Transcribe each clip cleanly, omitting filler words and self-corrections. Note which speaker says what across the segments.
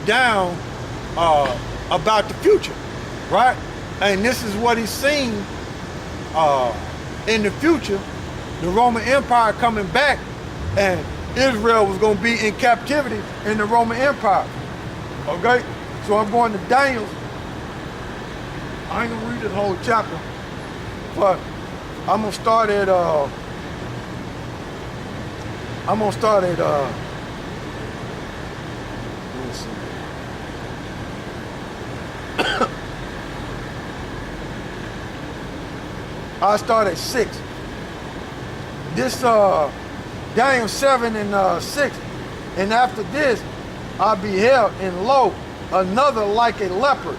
Speaker 1: down about the future, right? And this is what he's seen in the future, the Roman Empire coming back, and Israel was going to be in captivity in the Roman Empire. Okay? So I'm going to Daniel. I ain't going to read this whole chapter, but I'm going to start at, let me see. I'll start at 6. This, Daniel 7 and 6. And after this, I beheld, and lo, another like a leopard,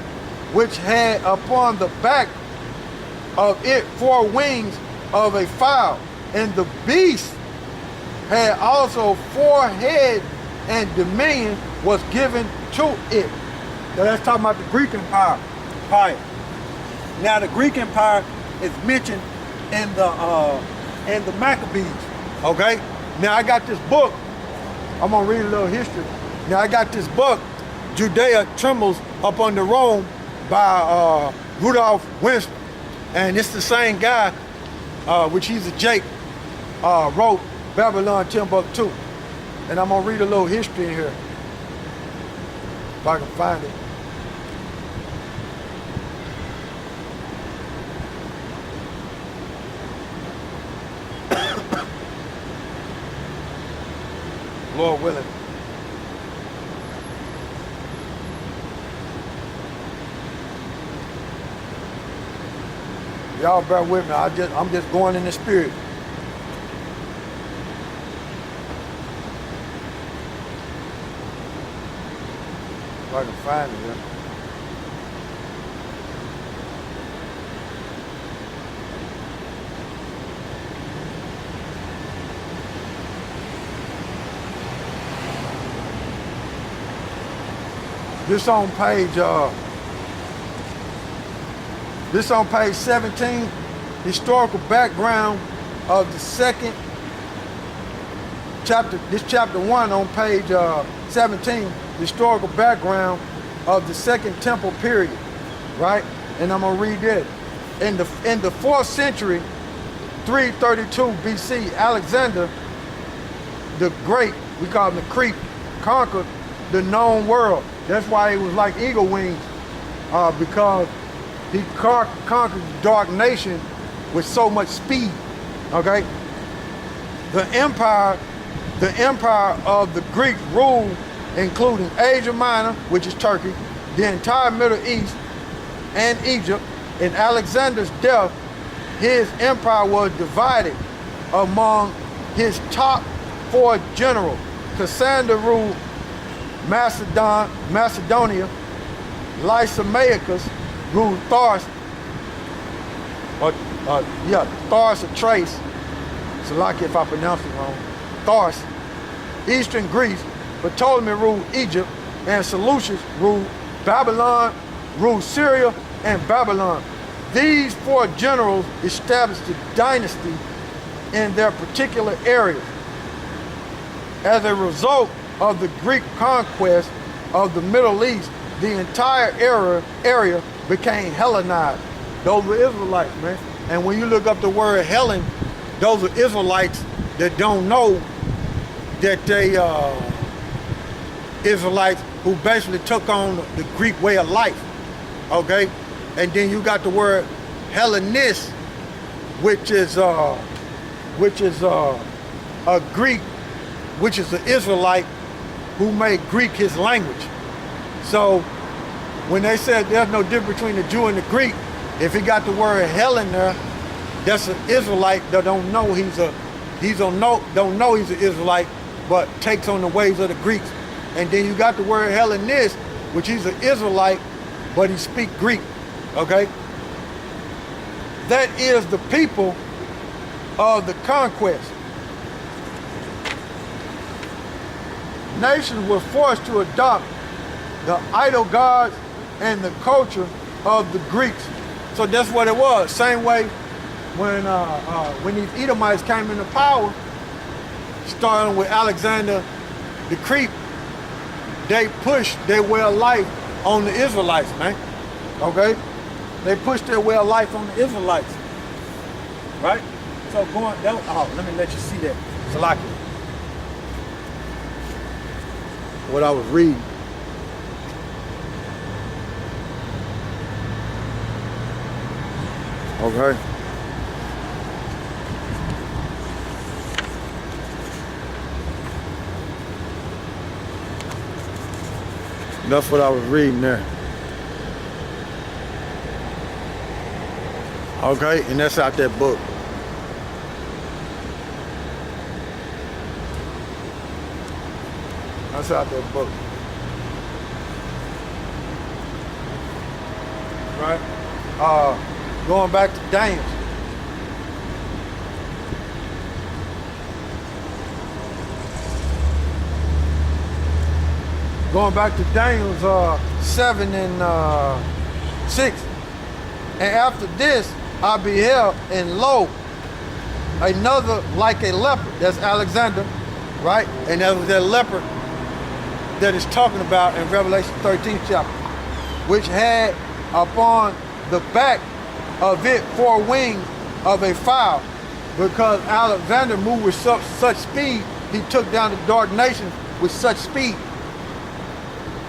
Speaker 1: which had upon the back of it 4 wings of a fowl. And the beast had also 4 heads, and dominion was given to it. Now that's talking about the Greek Empire. Now the Greek Empire is mentioned in the Maccabees. Okay? Now I got this book. I'm gonna read a little history. Now I got this book, Judea Trembles Upon the Rome, by Rudolph Winston. And it's the same guy, which he's a Jake, wrote Babylon Timbuktu. And I'm gonna read a little history in here, if I can find it. Lord willing. Y'all bear with me. I'm just going in the spirit. If I can find it, yeah. This on page 17, historical background of the second chapter. This chapter 1 on page 17, historical background of the Second Temple period, right? And I'm gonna read it. In the 4th century, 332 BC, Alexander the Great, we call him the Creep, conquered the known world. That's why he was like eagle wings, because he conquered the dark nation with so much speed. Okay, the empire of the Greeks ruled, including Asia Minor, which is Turkey, the entire Middle East, and Egypt. In Alexander's death, his empire was divided among his top 4 generals. Cassander ruled Macedonia. Lysimachus ruled Thars, Thars or Trace. It's lucky if I pronounce it wrong. Thars. Eastern Greece. Ptolemy ruled Egypt, and Seleucus ruled Babylon, ruled Syria and Babylon. These 4 generals established a dynasty in their particular areas. As a result of the Greek conquest of the Middle East, the entire area became Hellenized. Those were Israelites, man. And when you look up the word Hellen, those are Israelites that don't know that they Israelites who basically took on the Greek way of life. Okay? And then you got the word Hellenist, which is a Greek, which is an Israelite who made Greek his language. So when they said there's no difference between the Jew and the Greek, if he got the word Hellen there, that's an Israelite that don't know he's an Israelite, but takes on the ways of the Greeks. And then you got the word Hellenist, which he's an Israelite, but he speaks Greek. Okay? That is the people of the conquest. Nations were forced to adopt the idol gods and the culture of the Greeks. So that's what it was. Same way when these Edomites came into power, starting with Alexander the Creep, they pushed their way of life on the Israelites, man. Okay? They pushed their way of life on the Israelites. Right? So let me let you see that. Salaki. What I was reading. Okay. That's what I was reading there. Okay, and that's out that book. That's out that book. Right? Going back to Daniel. Going back to Daniel's 7 and 6. And after this, I beheld, and lo, another like a leopard. That's Alexander, right? And that was that leopard that is talking about in Revelation 13th chapter, which had upon the back of it 4 wings of a fowl, because Alexander moved with such speed, he took down the dark nations with such speed.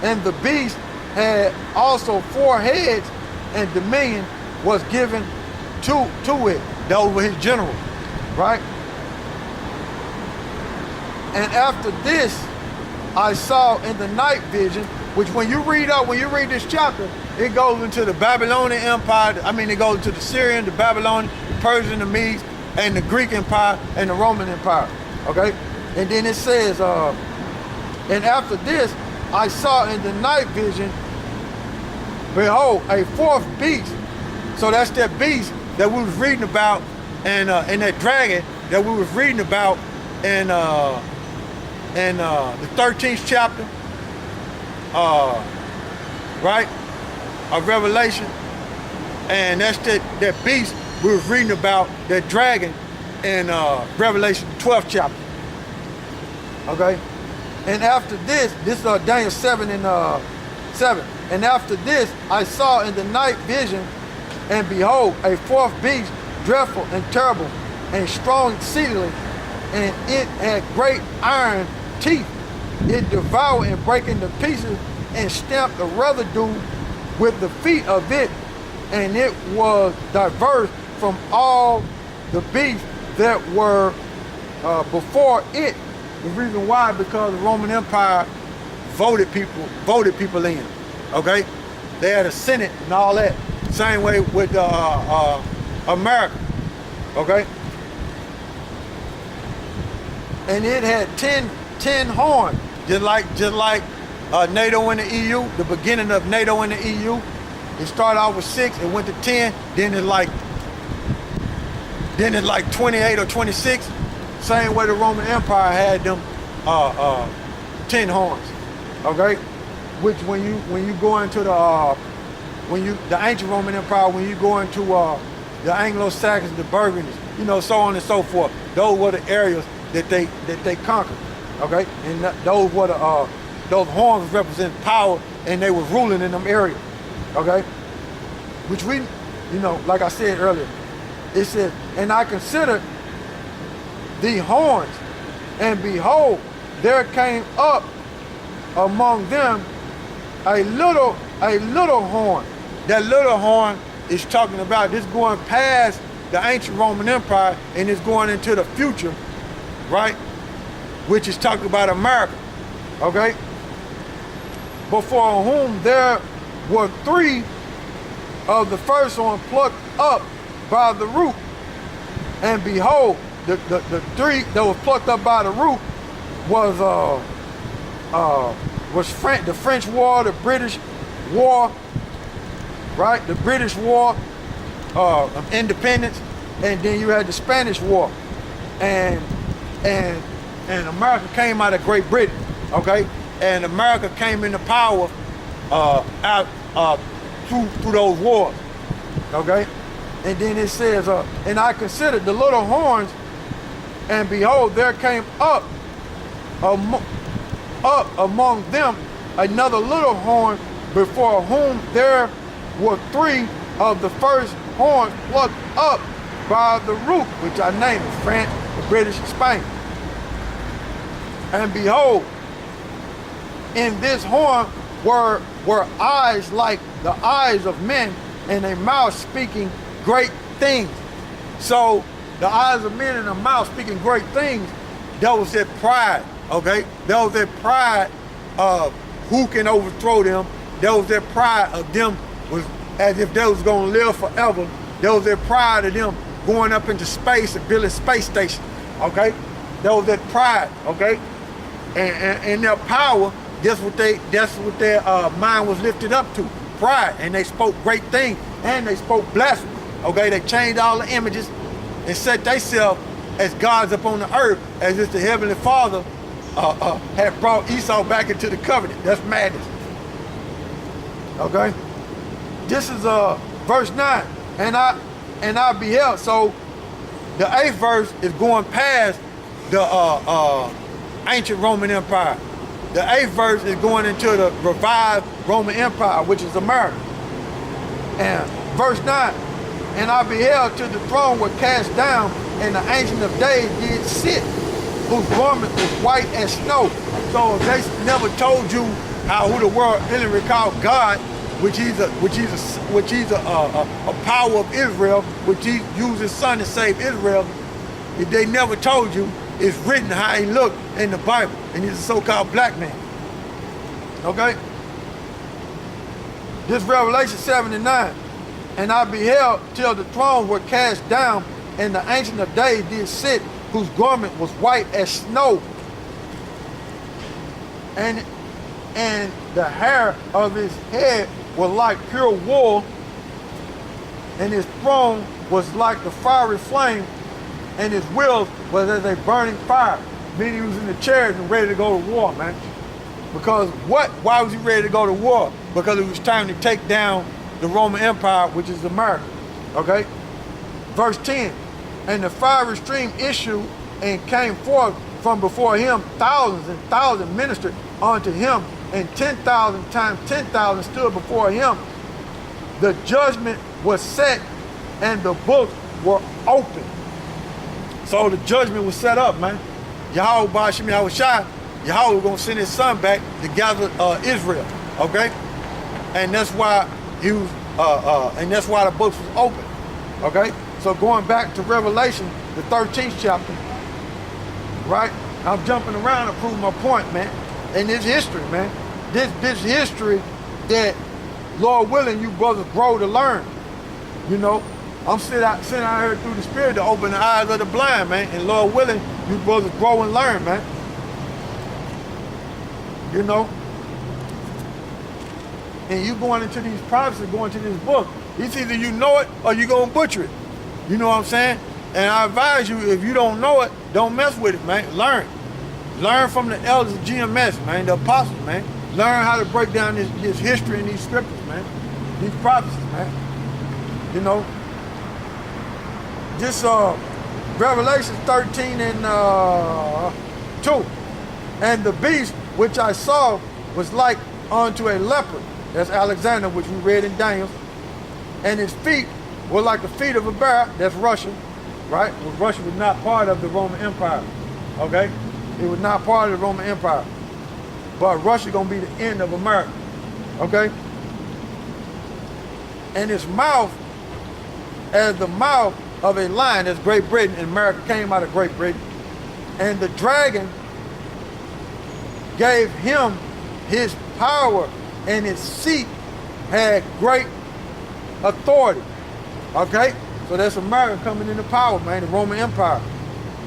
Speaker 1: And the beast had also 4 heads, and dominion was given to it. Those were his generals, right? And after this, I saw in the night vision, which when you read this chapter, it goes into the Babylonian Empire. I mean, it goes into the Syrian, the Babylonian, the Persian, the Medes, and the Greek Empire, and the Roman Empire, okay? And then it says, and after this, I saw in the night vision, behold, a 4th beast. So that's that beast that we was reading about, and that dragon that we was reading about in the 13th chapter, right, of Revelation. And that's that beast we was reading about, that dragon in Revelation 12th chapter. Okay? And after this is Daniel 7 and 7. And after this, I saw in the night vision, and behold, a 4th beast, dreadful and terrible, and strong exceedingly, and it had great iron teeth. It devoured and brake into pieces, and stamped the residue with the feet of it, and it was diverse from all the beasts that were before it. The reason why, because the Roman Empire voted people in, okay? They had a Senate and all that. Same way with America, okay? And it had 10 horns, just like NATO and the EU, the beginning of NATO and the EU. It started out with 6, it went to 10, then it's like 28 or 26. Same way the Roman Empire had them 10 horns, okay? Which when you go into the ancient Roman Empire, when you go into the Anglo-Saxons, the Burgundies, so on and so forth, those were the areas that they conquered, okay? And those were those horns represent power, and they were ruling in them areas, okay? Which we, like I said earlier, it says, and I considered the horns, and behold, there came up among them a little horn. That little horn is talking about this going past the ancient Roman Empire, and it's going into the future, right? Which is talking about America, okay? Before whom there were 3 of the first horn plucked up by the root, and behold, the 3 that was plucked up by the root was the French War, the British War, right? The British War of Independence, and then you had the Spanish War, and America came out of Great Britain, okay? And America came into power through those wars, okay? And then it says, and I considered the little horns, and behold, there came up among them another little horn, before whom there were 3 of the first horns plucked up by the root, which I named France, the British, Spain. And behold, in this horn were eyes like the eyes of men, and a mouth speaking great things. So the eyes of men and a mouth speaking great things, that was their pride, okay? That was their pride of who can overthrow them. That was their pride of them was as if they was gonna live forever. That was their pride of them going up into space and building space stations, okay? That was their pride, okay? And their power, that's what their mind was lifted up to, pride. And they spoke great things, and they spoke blasphemy, okay? They changed all the images and set themselves as gods upon the earth, as if the Heavenly Father had brought Esau back into the covenant. That's madness, okay? This is verse 9, and I beheld. So the 8th verse is going past the ancient Roman Empire. The 8th verse is going into the revived Roman Empire, which is America. And verse 9, and I beheld till the throne were cast down, and the Ancient of Days did sit, whose garment was white as snow. So if they never told you who the world really recall God, which he's a power of Israel, which he used his son to save Israel, if they never told you, it's written how he looked in the Bible, and he's a so-called black man. Okay? This Revelation 7 and 9. And I beheld till the thrones were cast down, and the Ancient of Days did sit, whose garment was white as snow. And the hair of his head was like pure wool, and his throne was like the fiery flame, and his wheels was as a burning fire. Meaning he was in the chariot and ready to go to war, man. Because what? Why was he ready to go to war? Because it was time to take down the Roman Empire, which is America. Okay? Verse 10, and the fiery stream issued and came forth from before him. Thousands and thousands ministered unto him, and 10,000 times 10,000 stood before him. The judgment was set, and the books were open. So the judgment was set up, man. YAHAWASHI, Yahweh was going to send his son back to gather Israel, okay? And that's why he was, and that's why the books was open, okay? So going back to Revelation, the 13th chapter, right? I'm jumping around to prove my point, man. And this history, man. This history that, Lord willing, you brothers grow to learn. You know, I'm sitting out here through the Spirit to open the eyes of the blind, man. And Lord willing, you brothers grow and learn, man. You know? And you going into these prophecies, going to this book, it's either you know it or you going to butcher it. You know what I'm saying? And I advise you, if you don't know it, don't mess with it, man. Learn. Learn from the elders of GMS, man, the apostles, man. Learn how to break down this history and these scriptures, man. These prophecies, man. You know? This Revelation 13 and 2. And the beast which I saw was like unto a leopard. That's Alexander, which we read in Daniel. And his feet were like the feet of a bear. That's Russia, right? Well, Russia was not part of the Roman Empire, okay? It was not part of the Roman Empire. But Russia gonna be the end of America, okay? And his mouth as the mouth of a lion. That's Great Britain, and America came out of Great Britain. And the dragon gave him his power, and his seat had great authority. Okay? So that's America coming into power, man, the Roman Empire.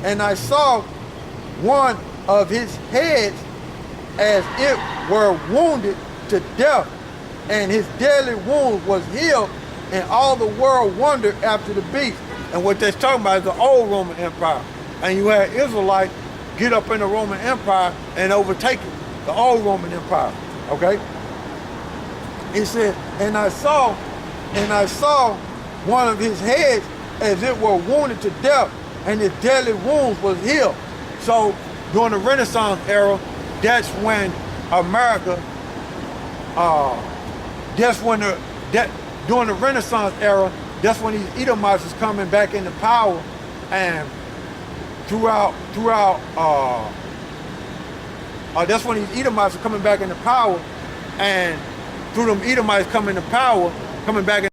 Speaker 1: And I saw one of his heads as it were wounded to death, and his deadly wound was healed, and all the world wondered after the beast. And what that's talking about is the old Roman Empire. And you had Israelites get up in the Roman Empire and overtake it, the old Roman Empire, okay? He said, and I saw one of his heads as it were wounded to death, and his deadly wounds was healed. So during the Renaissance era, that's when America that's when during the Renaissance era, that's when these Edomites was coming back into power, and throughout that's when these Edomites are coming back into power, and through them Edomites coming back